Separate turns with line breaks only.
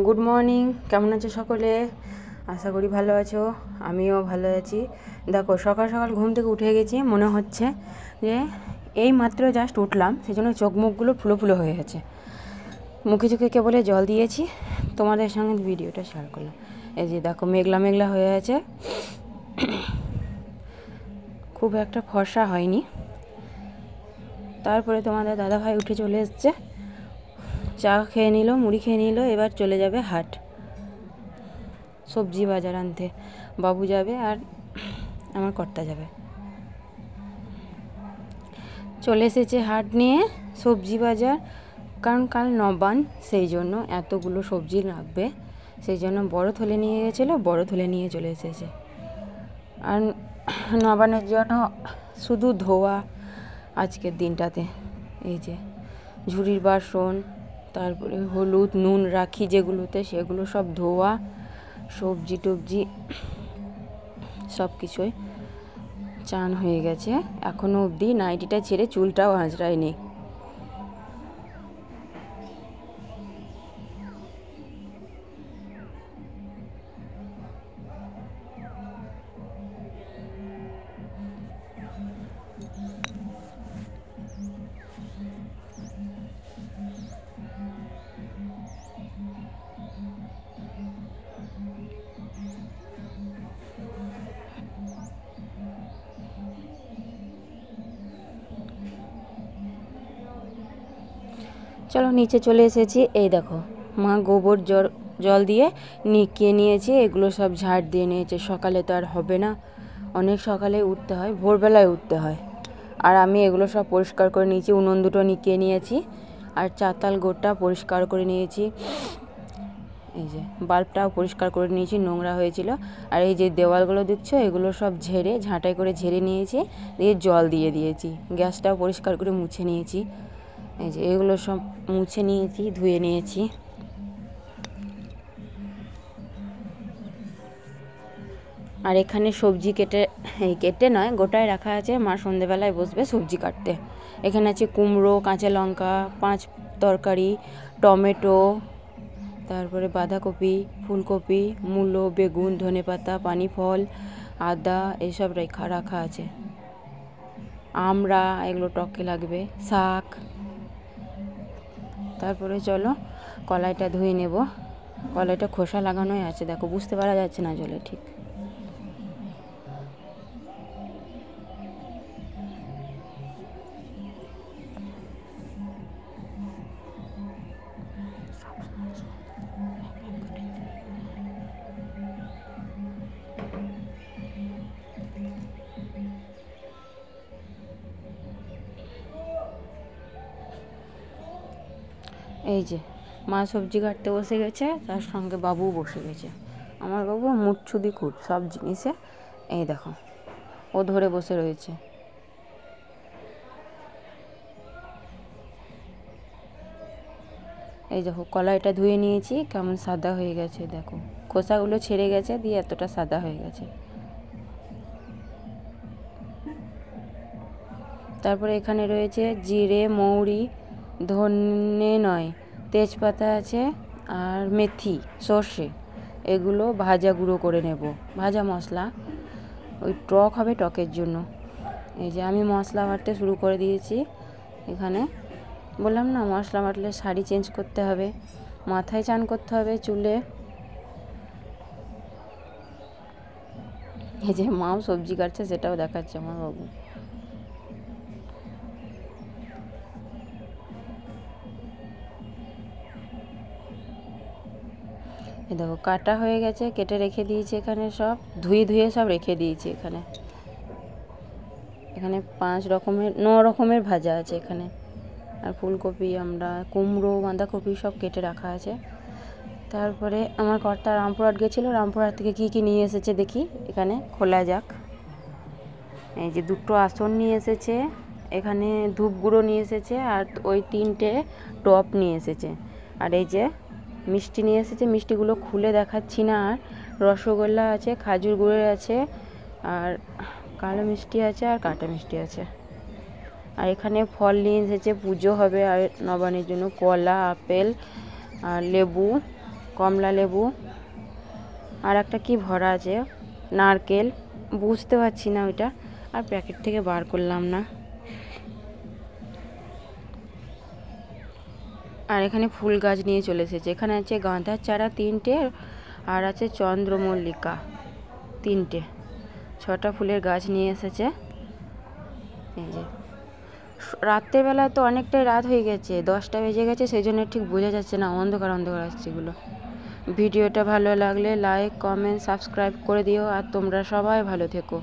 Good morning, কেমন আছো সকলে? আশা করি ভালো আছো, আমিও ভালো আছি। দেখো সকাল সকাল ঘুম থেকে উঠে গেছি, মনে হচ্ছে যে এই মাত্র জাস্ট উঠলাম, সেই জন্য চোখ মুখগুলো ফুলো ফুলো হয়ে গেছে। মুখে চোখে কেবলে জল দিয়েছি, তোমাদের সঙ্গে ভিডিওটা শেয়ার করলাম। এই যে দেখো মেঘলা মেঘলা হয়ে আছে, খুব একটা ফর্সা হয়নি। তারপরে তোমাদের দাদাভাই উঠে চলে এসছে, চা খেয়ে নিল, মুড়ি খেয়ে নিল। এবার চলে যাবে হাট, সবজি বাজার আনতে। বাবু যাবে আর আমার কর্তা যাবে। চলে এসেছে হাট নিয়ে সবজি বাজার, কারণ কাল নবান, সেই জন্য এতগুলো সবজি লাগবে, সেই জন্য বড় থলে নিয়ে গেছিলো, বড় থলে নিয়ে চলে এসেছে। আর নবানের জন্য শুধু ধোয়া আজকের দিনটাতে। এই যে ঝুড়ির বাসন, তারপরে হলুদ নুন রাখি যেগুলোতে, সেগুলো সব ধোয়া, সবজি টবজি সব কিছুই চান হয়ে গেছে। এখনও অবধি নাইটিটা ছেড়ে চুলটাও আঁচড়ায়নি। চলো নিচে চলে এসেছি। এই দেখো মা গোবর জল দিয়ে নিকিয়ে নিয়েছে, এগুলো সব ঝাড় দিয়ে নিয়েছে। সকালে তো আর হবে না, অনেক সকালে উঠতে হয়, ভোরবেলায় উঠতে হয়। আর আমি এগুলো সব পরিষ্কার করে নিয়েছি, উনুন দুটো নিকিয়ে নিয়েছি, আর চাতাল গোটা পরিষ্কার করে নিয়েছি। এই যে বাল্বটাও পরিষ্কার করে নিয়েছি, নোংরা হয়েছিল। আর এই যে দেওয়ালগুলো দেখছো, এগুলো সব ঝেড়ে ঝাঁটাই করে ঝেড়ে নিয়েছি, দিয়ে জল দিয়ে দিয়েছি। গ্যাসটাও পরিষ্কার করে মুছে নিয়েছি। এই যে এগুলো সব মুছে নিয়েছি, ধুয়ে নিয়েছি। আর এখানে সবজি কেটে নয়, গোটায় রাখা আছে। মা সন্ধেবেলায় বসবে সবজি কাটতে। এখানে আছে কুমড়ো, কাঁচা লঙ্কা, 5 তরকারি, টমেটো, তারপরে বাঁধাকপি, ফুলকপি, মূলো, বেগুন, ধনেপাতা, পানি ফল, আদা, এসব রাখা আছে। আমড়া, এগুলো টকে লাগবে, শাক। তারপরে চলো কলাইটা ধুয়ে নেব। কলাইটা খোসা লাগানোই আছে, দেখো বুঝতে পারা যাচ্ছে না জলে ঠিক। এই যে মা সবজি কাটতে বসে গেছে, তার সঙ্গে বাবু বসে গেছে। আমার বাবু মুচ্ছুদি খুব সব জিনিসে। এই দেখো ও ধরে বসে রয়েছে। এই দেখো কলাইটা ধুয়ে নিয়েছি, কেমন সাদা হয়ে গেছে দেখো, খোসাগুলো ছেড়ে গেছে, দিয়ে এতটা সাদা হয়ে গেছে। তারপরে এখানে রয়েছে জিরে, মৌরি, ধনে নয় তেজপাতা আছে, আর মেথি, সর্ষে, এগুলো ভাজা গুঁড়ো করে নেব, ভাজা মশলা। ওই টক হবে, টকের জন্য। এই যে আমি মশলা বাটতে শুরু করে দিয়েছি। এখানে বললাম না, মশলা বাটলে শাড়ি চেঞ্জ করতে হবে, মাথায় চান করতে হবে, চুলে। এই যে মাও সবজি কাটছে, সেটাও দেখাচ্ছে আমার বাবু। এই দেখো কাটা হয়ে গেছে, কেটে রেখে দিয়েছি। এখানে সব ধুয়ে সব রেখে দিয়েছি। এখানে 9 রকমের ভাজা আছে এখানে। আর ফুলকপি, আমরা কুমড়ো, বাঁধাকপি সব কেটে রাখা আছে। তারপরে আমার কর্তা রামপুরহাট গেছিলো, রামপুরহাট থেকে কী নিয়ে এসেছে দেখি, এখানে খোলা যাক। এই যে 2টো আসন নিয়ে এসেছে, এখানে ধূপ গুঁড়ো নিয়ে এসেছে, আর ওই 3টে টপ নিয়ে এসেছে। আর এই যে মিষ্টি নিয়ে এসেছে, মিষ্টিগুলো খুলে দেখাচ্ছি না। আর রসগোল্লা আছে, খাজুর গুড়ের আছে, আর কালো মিষ্টি আছে, আর কাটা মিষ্টি আছে। আর এখানে ফল নিয়ে এসেছে, পুজো হবে আর নবানের জন্য, কলা, আপেল, আর লেবু, কমলা লেবু, আর একটা কি ভরা আছে, নারকেল, বুঝতে পারছি না ওইটা, আর প্যাকেট থেকে বার করলাম না। আর এখানে ফুল গাছ নিয়ে চলে এসেছে। এখানে আছে গাঁদার চারা 3টে, আর আছে চন্দ্রমল্লিকা 3টে, 6টা ফুলের গাছ নিয়ে এসেছে। এই যে রাত্রেবেলা তো অনেকটাই রাত হয়ে গেছে, 10টা বেজে গেছে, সেই জন্য ঠিক বোঝা যাচ্ছে না, অন্ধকার অন্ধকার আসছে এগুলো। ভিডিওটা ভালো লাগলে লাইক, কমেন্ট, সাবস্ক্রাইব করে দিও, আর তোমরা সবাই ভালো থেকো।